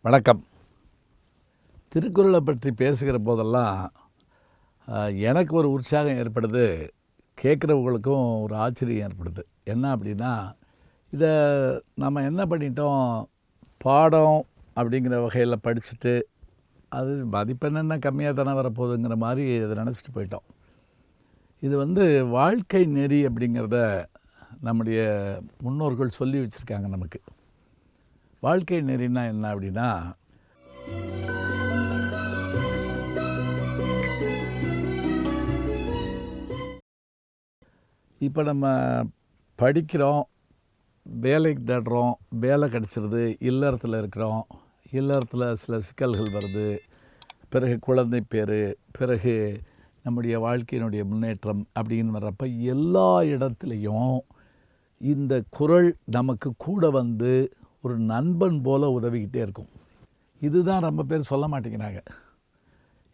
வணக்கம். திருக்குறளை பற்றி பேசுகிற போதெல்லாம் எனக்கு ஒரு உற்சாகம் ஏற்படுது, கேட்குறவங்களுக்கும் ஒரு ஆச்சரியம் ஏற்படுது. என்ன அப்படின்னா, இதை நம்ம என்ன பண்ணிட்டோம், பாடம் அப்படிங்கிற வகையில் படிச்சுட்டு அது மதிப்பெண் என்ன கம்மியாக தானே வரப்போகுதுங்கிற மாதிரி இதை நினச்சிட்டு போயிட்டோம். இது வாழ்க்கை நெறி அப்படிங்கிறத நம்முடைய முன்னோர்கள் சொல்லி வச்சுருக்காங்க நமக்கு. வாழ்க்கை நெறினா என்ன அப்படின்னா, இப்போ நம்ம படிக்கிறோம், வேலைக்கு தேடுறோம், வேலை கிடச்சிருது, இல்லறத்தில் இருக்கிறோம், இல்லறத்தில் சில சிக்கல்கள் வருது, பிறகு குழந்தை பேர், பிறகு நம்முடைய வாழ்க்கையினுடைய முன்னேற்றம் அப்படின்னு வர்றப்ப எல்லா இடத்துலையும் இந்த குறள் நமக்கு கூட வந்து ஒரு நண்பன் போல் உதவிக்கிட்டே இருக்கும். இதுதான் ரொம்ப பேர் சொல்ல மாட்டேங்கிறாங்க.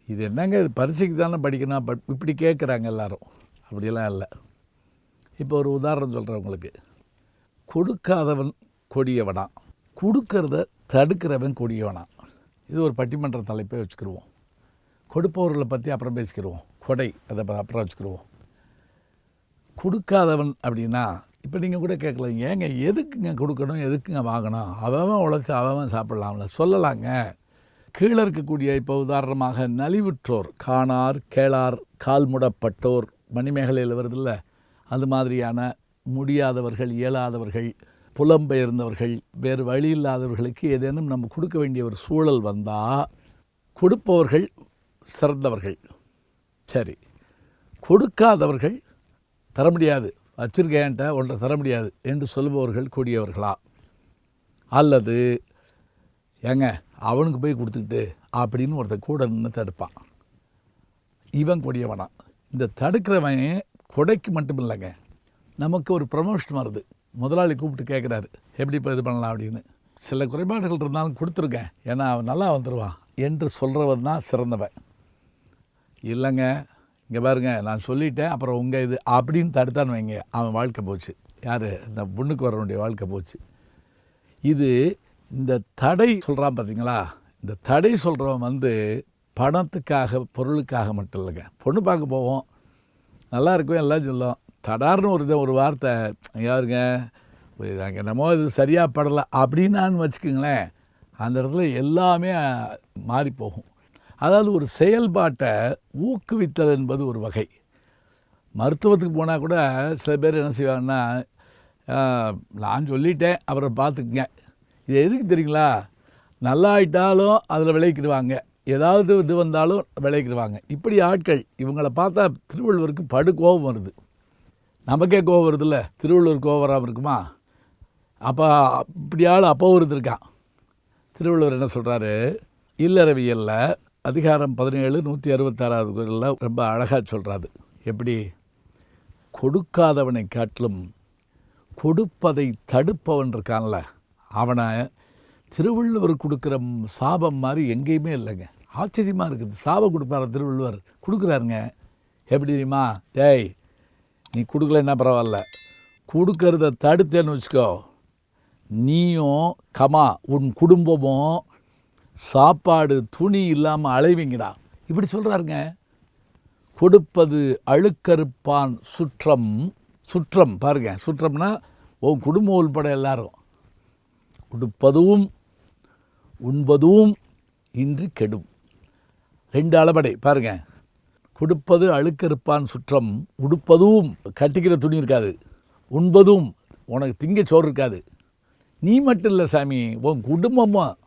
இது என்னங்க, இது பரீட்சைக்கு தானே படிக்கணும், இப்படி கேட்குறாங்க எல்லோரும். அப்படியெல்லாம் இல்லை. இப்போ ஒரு உதாரணம் சொல்கிறேன் உங்களுக்கு. கொடுக்காதவன் கொடியவனா, கொடுக்கறத தடுக்கிறவன் கொடியவனா. இது ஒரு பட்டிமன்ற தலைப்பை வச்சுக்கிடுவோம். கொடுப்பவர்களை பற்றி அப்புறம் பேசிக்கிடுவோம். கொடை அதை அப்புறம் வச்சுக்கிடுவோம். கொடுக்காதவன் அப்படின்னா, இப்போ நீங்கள் கூட கேட்கலாம், ஏங்க எதுக்குங்க கொடுக்கணும், எதுக்குங்க வாங்கணும், அவன் உழைச்சி அவன் சாப்பிட்லாம்ல சொல்லலாங்க. கீழே இருக்கக்கூடிய இப்போ உதாரணமாக நலிவுற்றோர், காணார் கேளார் கால்முடப்பட்டோர், மணிமேகலையில் வருதில்ல, அது மாதிரியான முடியாதவர்கள், இயலாதவர்கள், புலம்பெயர்ந்தவர்கள், வேறு வழி இல்லாதவர்களுக்கு ஏதேனும் நம்ம கொடுக்க வேண்டிய ஒரு சூழல் வந்தால் கொடுப்பவர்கள் சிறந்தவர்கள். சரி, கொடுக்காதவர்கள் தர முடியாது, வச்சிருக்கேன்ட்ட ஒன்றை தர முடியாது என்று சொல்பவர்கள் கொடியவர்களா? அல்லது ஏங்க அவனுக்கு போய் கொடுத்துக்கிட்டு அப்படின்னு ஒருத்தர் கூட நின்று தடுப்பான், இவன் கொடியவனா? இந்த தடுக்கிறவன் கொடைக்கு மட்டும் இல்லைங்க, நமக்கு ஒரு ப்ரமோஷன் வருது. முதலாளி கூப்பிட்டு கேட்குறாரு, எப்படி இப்போ இது பண்ணலாம் அப்படின்னு. சில குறைபாடுகள் இருந்தாலும் கொடுத்துருக்கேன், ஏன்னா அவன் நல்லா வந்துடுவான் என்று சொல்கிறவன் தான் சிறந்தவன். இல்லைங்க, இங்கே பாருங்க நான் சொல்லிட்டேன், அப்புறம் உங்கள் இது அப்படின்னு தடுத்தான்னு வைங்க, அவன் வாழ்க்கை போச்சு. யார்? இந்த பொண்ணுக்கு வரவனுடைய வாழ்க்கை போச்சு. இது இந்த தடை சொல்கிறான் பார்த்தீங்களா, இந்த தடை சொல்கிறவன் பணத்துக்காக பொருளுக்காக மட்டும் இல்லைங்க. பொண்ணு பார்க்க போவோம், நல்லா இருக்கும், எல்லாம் சொல்லும், தடார்னு ஒரு வார்த்தை, யாருங்க அங்கே என்னமோ இது சரியாக படலை அப்படின்னான்னு வச்சுக்கோங்களேன், அந்த இடத்துல எல்லாமே மாறி போகும். அதாவது ஒரு செயல்பாட்டை ஊக்குவித்தல் என்பது ஒரு வகை. மருத்துவத்துக்கு போனால் கூட சில பேர் என்ன செய்வாங்கன்னா, நான் சொல்லிட்டேன் அப்புறம் பார்த்துக்குங்க. இது எதுக்கு தெரியுங்களா? நல்லா ஆகிட்டாலும் அதில் விளைக்கிடுவாங்க, ஏதாவது இது வந்தாலும் விளைக்கிடுவாங்க. இப்படி ஆட்கள், இவங்களை பார்த்தா திருவள்ளுவருக்கு படு கோபம் வருது. நமக்கே கோபம் வருதில்ல, திருவள்ளுவர் கோபம் வராமல் இருக்குமா? அப்போ இப்படி ஆள் அப்போ இருந்திருக்கான். திருவள்ளுவர் என்ன சொல்கிறாரு, இல்லறவியலில் அதிகாரம் 17 166 குறளில் ரொம்ப அழகாக சொல்கிறாரு. எப்படி? கொடுக்காதவனை காட்டிலும் கொடுப்பதை தடுப்பவன் இருக்கான்ல, அவனை திருவள்ளுவர் கொடுக்குற சாபம் மாதிரி எங்கேயுமே இல்லைங்க. ஆச்சரியமாக இருக்குது. சாபம் கொடுப்பார திருவள்ளுவர், கொடுக்குறாருங்க. எப்படி தெரியுமா? டேய், நீ கொடுக்கலன்னா பரவாயில்ல, கொடுக்கறத தடுத்தேன்னு வச்சுக்கோ, நீயும் உன் குடும்பமும் சாப்பாடு துணி இல்லாமல் அலைவீங்கடா. இப்படி சொல்கிறாருங்க. கொடுப்பது அழுக்கறுப்பான் சுற்றம். சுற்றம் பாருங்க, சுற்றம்னா உன் குடும்பம் உள்பட எல்லாரும். கொடுப்பதும் உண்பதும் இன்றி கெடும். 2 அளபடை பாருங்க. கொடுப்பது அழுக்கறுப்பான் சுற்றம், உடுப்பதும் கட்டிக்கிற துணி இருக்காது, உண்பதும் உனக்கு திங்க சோறு இருக்காது. நீ மட்டும் இல்லை சாமி, உன் குடும்பமும்.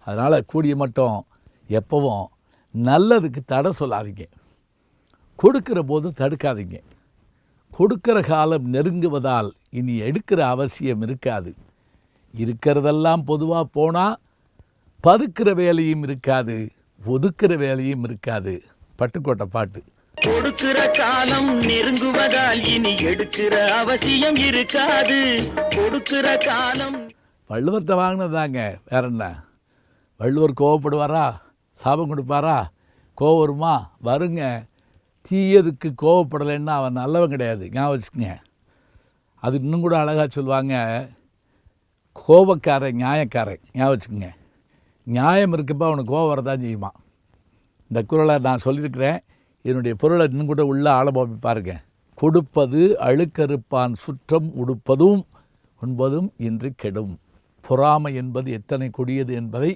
அதனால் கூடிய மட்டும் எப்பவும் நல்லதுக்கு தடை சொல்லாதீங்க, கொடுக்கிற போது தடுக்காதீங்க. கொடுக்கிற காலம் நெருங்குவதால் இனி எடுக்கிற அவசியம் இருக்காது. இருக்கிறதெல்லாம் பொதுவாக போனால் பதுக்கிற வேலையும் இருக்காது, ஒதுக்கிற வேலையும் இருக்காது. பட்டுக்கோட்டை பாட்டு. கொடுக்கிற காலம் நெருங்குவதால் இனி எடுக்கிற அவசியம் இருக்காது. கொடுக்கிற காலம் வள்ளுவர்கிட்ட வாங்கினதாங்க, வேற என்ன? வள்ளுவர் கோவப்படுவாரா? சாபம் கொடுப்பாரா? கோவம் வருமா? வருங்க. தீயதுக்கு கோவப்படலைன்னா அவன் நல்லவன் கிடையாது, ஞாபகம் வச்சுக்கோங்க. அது இன்னும் கூட அழகாக சொல்லுவாங்க, கோபக்காரன் நியாயக்காரன், ஞாபகம் வச்சுக்கோங்க. நியாயம் இருக்கப்போ அவனுக்கு கோவம் வரதான் செய்யுமா. இந்த குறளை நான் சொல்லியிருக்கிறேன், என்னுடைய பொருளை இன்னும் கூட உள்ள ஆழமாக பாருங்க. கொடுப்பது அழுக்கறுப்பான் சுற்றம் உடுப்பதும் உண்பதும் இன்று கெடும். பொறாமை என்பது எத்தனை கொடியது என்பதை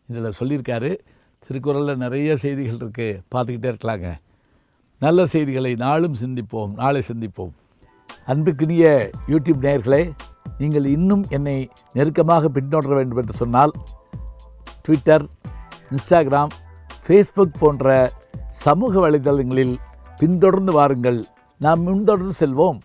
இதில் சொல்லியிருக்காரு. திருக்குறளில் நிறைய செய்திகள் இருக்குது, பார்த்துக்கிட்டே இருக்கலாங்க. நல்ல செய்திகளை நாளும் சிந்திப்போம், நாளை சிந்திப்போம். அன்புக்குரிய யூடியூப் நேயர்களே, நீங்கள் இன்னும் என்னை நெருக்கமாக பின்தொடர வேண்டும் என்று சொன்னால் ட்விட்டர், இன்ஸ்டாகிராம், ஃபேஸ்புக் போன்ற சமூக வலைதளங்களில் பின்தொடர்ந்து வாருங்கள். நாம் முன்தொடர்ந்து செல்வோம்.